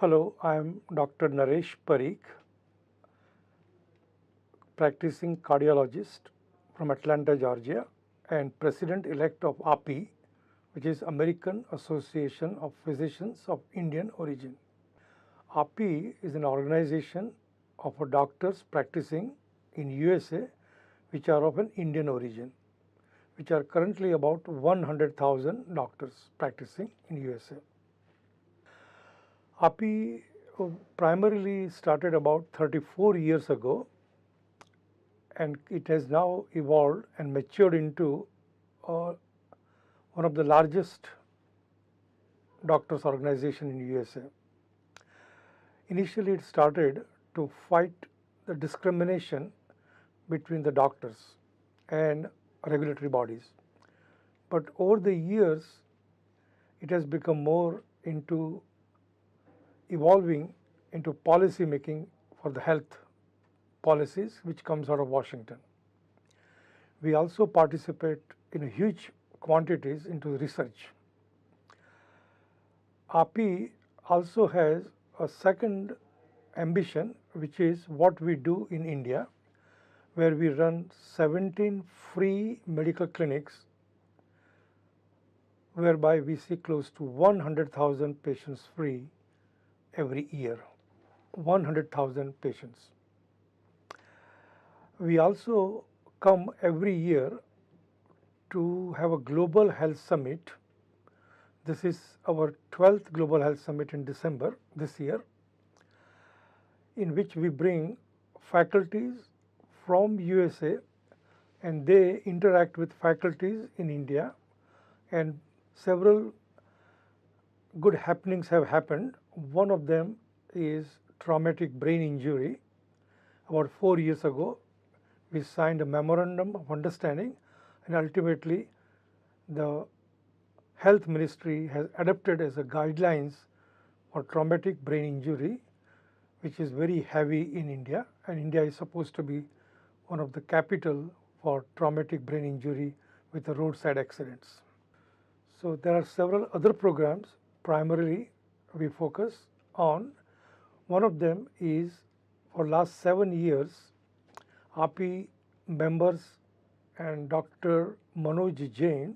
Hello, I am Dr. Naresh Parikh, practicing cardiologist from Atlanta, Georgia, and President-elect of API, which is American Association of Physicians of Indian origin. API is an organization of doctors practicing in USA which are of an Indian origin, which are currently about 100,000 doctors practicing in USA. API primarily started about 34 years ago, and it has now evolved and matured into one of the largest doctors organization in USA. Initially, it started to fight the discrimination between the doctors and regulatory bodies. But over the years, it has become more into evolving into policy making for the health policies which comes out of Washington. We also participate in huge quantities into research. API also has a second ambition, which is what we do in India, where we run 17 free medical clinics, whereby we see close to 100,000 patients free every year. 100,000 patients. We also come every year to have a global health summit. This is our 12th global health summit in December this year, in which we bring faculties from USA and they interact with faculties in India, and several good happenings have happened. One of them is traumatic brain injury. About 4 years ago, we signed a memorandum of understanding, and ultimately the health ministry has adopted as a guidelines for traumatic brain injury, which is very heavy in India, and India is supposed to be one of the capital for traumatic brain injury with the roadside accidents. So there are several other programs. Primarily we focus on, one of them is for last 7 years, API members and Dr. Manoj Jain,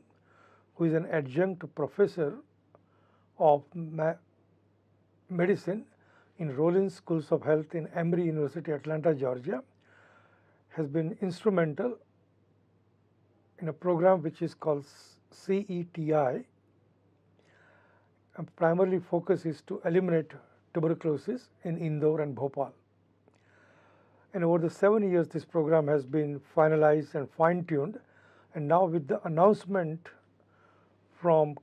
who is an adjunct professor of medicine in Rollins Schools of Health in Emory University, Atlanta, Georgia, has been instrumental in a program which is called CETI. And primarily focus is to eliminate tuberculosis in Indore and Bhopal. And over the 7 years, this program has been finalized and fine-tuned, and now with the announcement from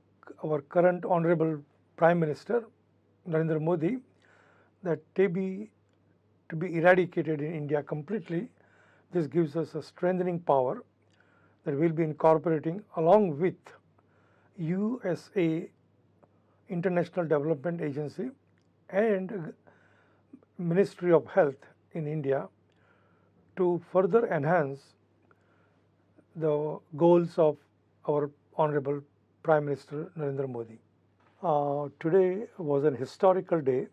our current Honorable Prime Minister Narendra Modi that TB to be eradicated in India completely, this gives us a strengthening power that we will be incorporating along with USA International Development Agency and Ministry of Health in India to further enhance the goals of our Honorable Prime Minister Narendra Modi. Today was an historical day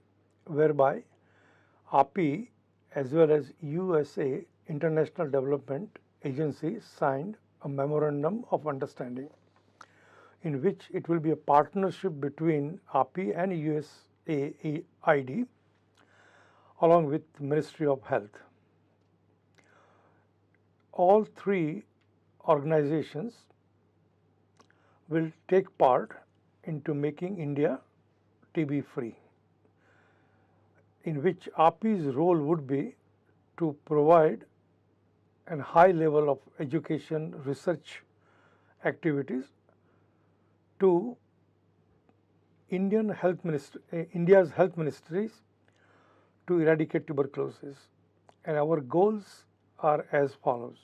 whereby API as well as USA International Development Agency signed a memorandum of understanding, in which it will be a partnership between API and USAID along with the Ministry of Health. All three organizations will take part into making India TB free, in which API's role would be to provide a high level of education research activities to India's health ministries to eradicate tuberculosis. And our goals are as follows.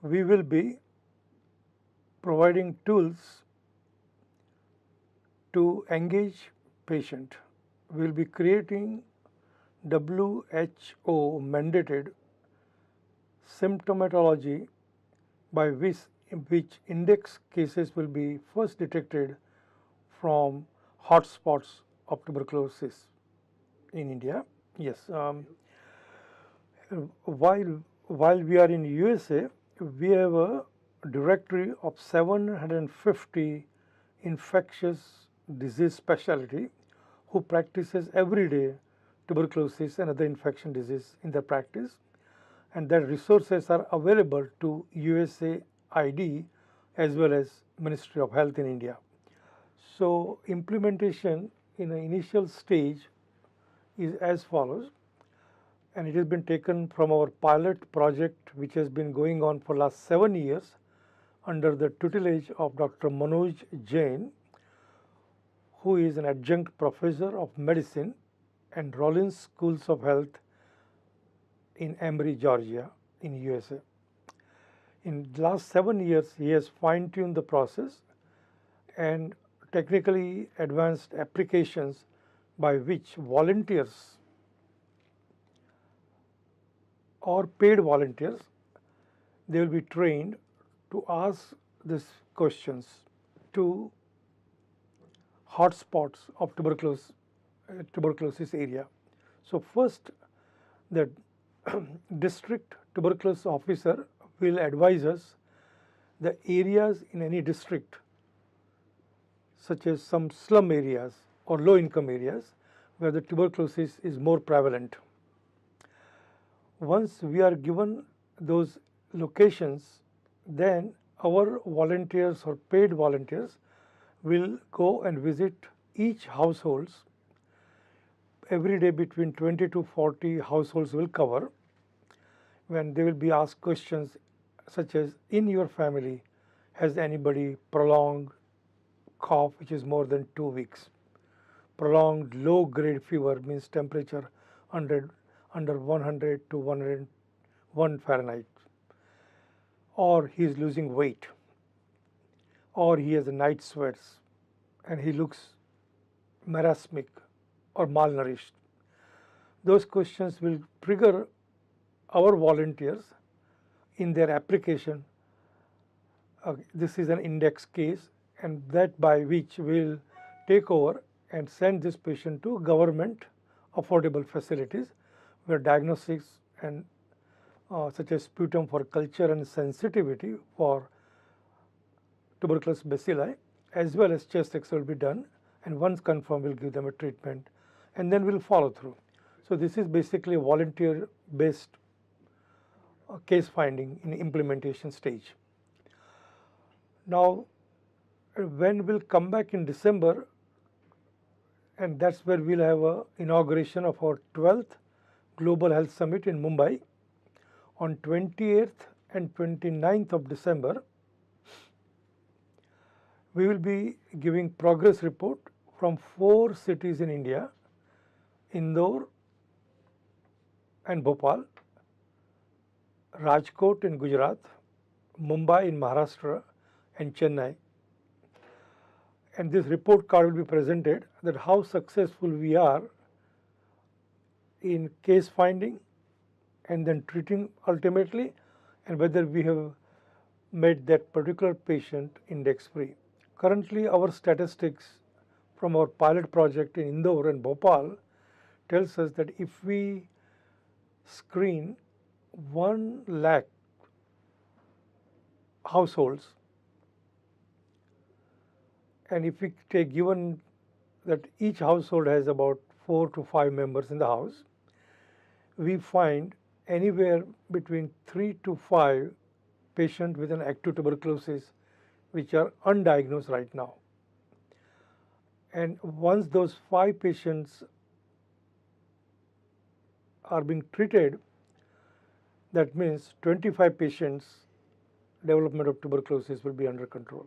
We will be providing tools to engage patient. We will be creating WHO mandated symptomatology by which index cases will be first detected from hotspots of tuberculosis in India. Yes. While we are in USA, we have a directory of 750 infectious disease specialty who practices every day tuberculosis and other infection disease in their practice, and that resources are available to USAID as well as Ministry of Health in India. So implementation in an initial stage is as follows, and it has been taken from our pilot project which has been going on for last 7 years under the tutelage of Dr. Manoj Jain, who is an adjunct professor of medicine and Rollins Schools of Health in Emory, Georgia in USA. In the last 7 years, he has fine-tuned the process and technically advanced applications by which volunteers or paid volunteers, they will be trained to ask these questions to hotspots of tuberculosis area. So first, the district tuberculosis officer will advise us the areas in any district, such as some slum areas or low income areas where the tuberculosis is more prevalent. Once we are given those locations, then our volunteers or paid volunteers will go and visit each households. Every day between 20 to 40 households will cover, when they will be asked questions such as, in your family, has anybody prolonged cough which is more than 2 weeks? Prolonged low grade fever means temperature under 100 to 101 Fahrenheit, or he is losing weight, or he has night sweats and he looks marasmic or malnourished. Those questions will trigger our volunteers in their application. This is an index case, and that by which we will take over and send this patient to government affordable facilities where diagnostics and such as sputum for culture and sensitivity for tuberculosis bacilli as well as chest X-ray will be done, and once confirmed we'll give them a treatment and then we'll follow through. So this is basically a volunteer based case finding in implementation stage. Now when we'll come back in December, and that's where we'll have a inauguration of our 12th Global Health Summit in Mumbai on 28th and 29th of December. We will be giving progress report from 4 cities in India: Indore and Bhopal, Rajkot in Gujarat, Mumbai in Maharashtra, and Chennai. And this report card will be presented that how successful we are in case finding and then treating ultimately, and whether we have made that particular patient index free. Currently our statistics from our pilot project in Indore and Bhopal tells us that if we screen 1 lakh households, and if we take given that each household has about 4 to 5 members in the house, we find anywhere between 3 to 5 patients with an active tuberculosis which are undiagnosed right now. And once those 5 patients are being treated, that means 25 patients development of tuberculosis will be under control.